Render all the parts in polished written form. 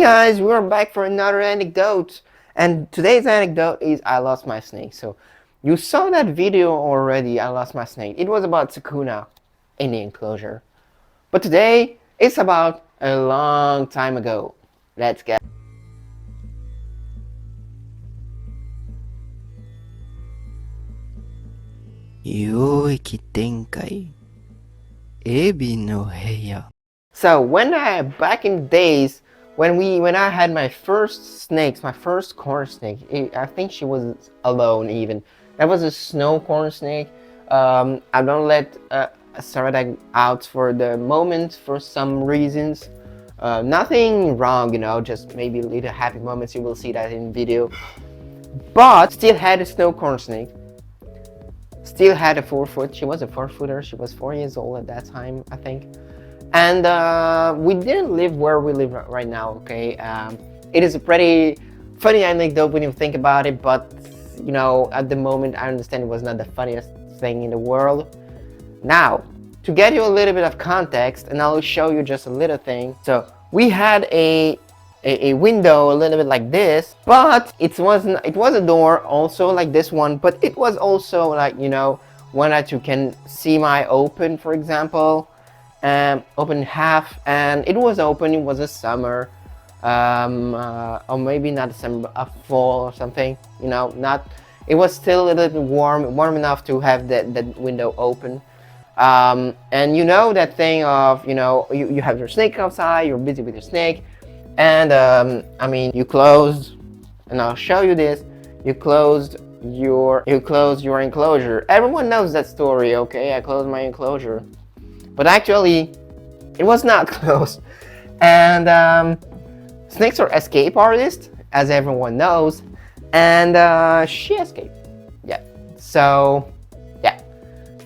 guys, we are back for another anecdote, and today's anecdote is I lost my snake. So you saw that video already, I lost my snake. It was about Sakuna in the enclosure. But today it's about a long time ago. Let's get 溶液展開エビの部屋 So back in the days when I had my first snakes, my first corn snake, I think she was alone even. That was a snow corn snake. I don't let Sarah out for the moment for some reasons. Nothing wrong, you know, just maybe little happy moments. You will see that in video. But still had a snow corn snake. Still had a 4-foot. She was a 4-footer. She was 4 years old at that time, I think. And we didn't live where we live right now, okay? It is a pretty funny anecdote when you think about it, but you know, at the moment I understand it was not the funniest thing in the world. Now, to get you a little bit of context, and I'll show you just a little thing. So we had a window a little bit like this, but it was a door also like this one, but it was also like, you know, one that you can see my open, for example. Open half, and it was open. It was a summer, or maybe not a summer, a fall or something. You know, not. It was still a little bit warm enough to have that window open. And you know that thing of, you know, you have your snake outside. You're busy with your snake, and I mean, you closed, and I'll show you this. You closed your enclosure. Everyone knows that story, okay? I closed my enclosure. But actually, it was not closed. And snakes are escape artists, as everyone knows. And she escaped. Yeah. So, yeah.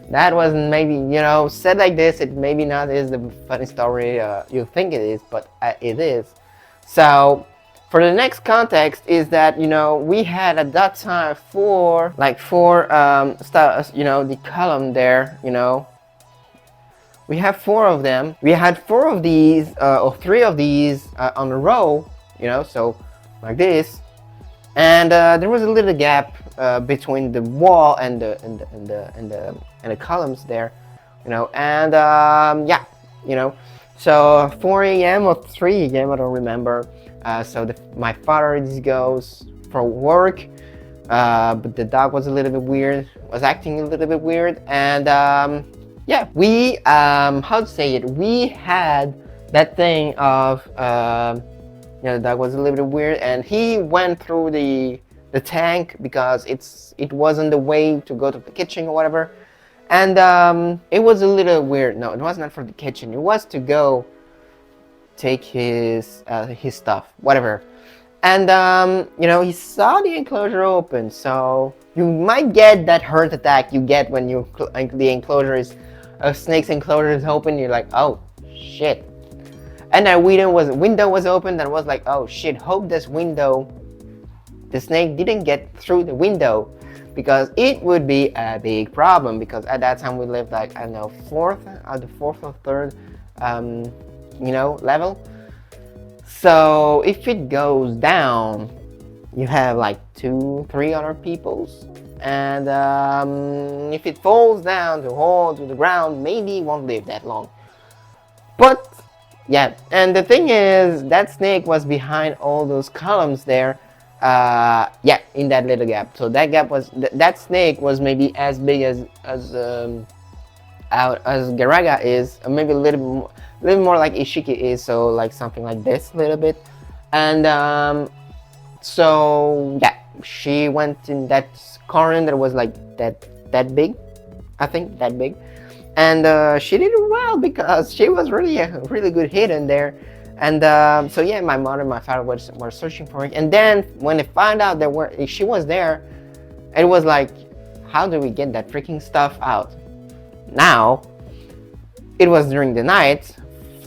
That was maybe, you know, said like this, it maybe not is the funny story you think it is, but it is. So, for the next context is that, you know, we had at that time four stars, you know, the column there, you know. We have 4 of them. We had 4 of these, or 3 of these on a row, you know, so like this. And there was a little gap between the wall and the columns there, you know. And yeah, you know, so 4 a.m. or 3 a.m. I don't remember. So my father goes for work, but the dog was a little bit weird, was acting a little bit weird, and yeah, we how to say it? We had that thing of you know, the dog was a little bit weird, and he went through the tank because it was on the way to go to the kitchen or whatever, and it was a little weird. No, it was not for the kitchen. It was to go take his stuff, whatever. And you know, he saw the enclosure open, so you might get that heart attack you get when the enclosure is a snake's enclosure is open. You're like, oh shit. And that window was open. That was like, oh shit, hope the snake didn't get through the window, because it would be a big problem, because at that time we lived like, I don't know, the fourth or third you know, level. So if it goes down, you have like 2-3 other people's, and if it falls down to the ground, maybe it won't live that long. But yeah, and the thing is, that snake was behind all those columns there, yeah, in that little gap. So that gap was that snake was maybe as big as Garaga is, or maybe a little more like Ishiki is, so like something like this a little bit. And so yeah, she went in that corner that was like that big, I think that big, and she did well because she was really a really good hit in there. And so yeah, my mother and my father were searching for it, and then when they found out that she was there, it was like, how do we get that freaking stuff out? Now it was during the night,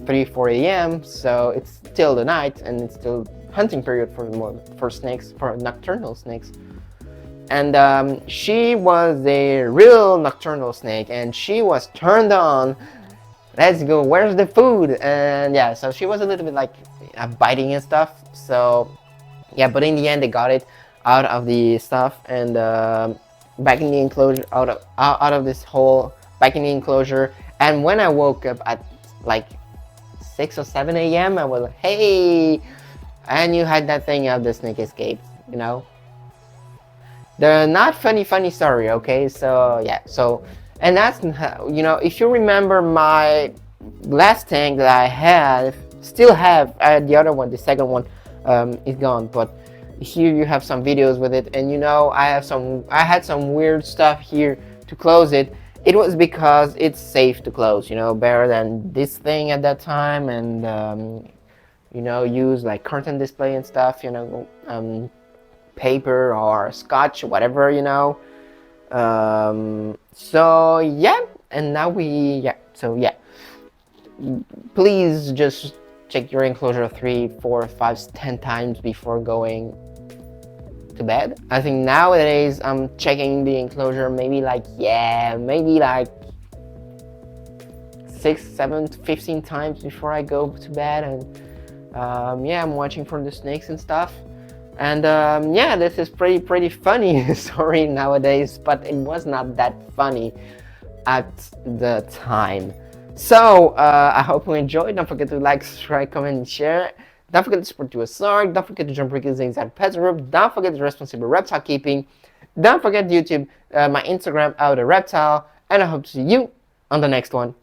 3-4 a.m. so it's still the night, and it's still hunting period for snakes, for nocturnal snakes. And she was a real nocturnal snake, and she was turned on. Let's go, where's the food? And yeah, so she was a little bit like biting and stuff. So yeah, but in the end they got it out of the stuff and back in the enclosure, out of this hole, back in the enclosure. And when I woke up at like 6 or 7 a.m. I was like, hey, and you had that thing of the snake escaped, you know. The not funny story, okay? So yeah, so, and that's, you know, if you remember my last tank that I had, still have, the other one, the second one, is gone, but here you have some videos with it, and you know, I had some weird stuff here to close it. It was because it's safe to close, you know, better than this thing at that time, and you know, use like curtain display and stuff, you know, paper or scotch, whatever, you know. So yeah, and now so yeah, please just check your enclosure 3, 4, 5, 10 times before going to bed. I think nowadays I'm checking the enclosure maybe like 6, 7, 15 times before I go to bed, and yeah, I'm watching for the snakes and stuff. And yeah, this is pretty funny story nowadays, but it was not that funny at the time. So I hope you enjoyed. Don't forget to like, subscribe, comment, and share. Don't forget to support your Sark. Don't forget to jump Ricky's inside pets group. Don't forget the responsible reptile keeping. Don't forget YouTube, my Instagram, AodaReptile. And I hope to see you on the next one.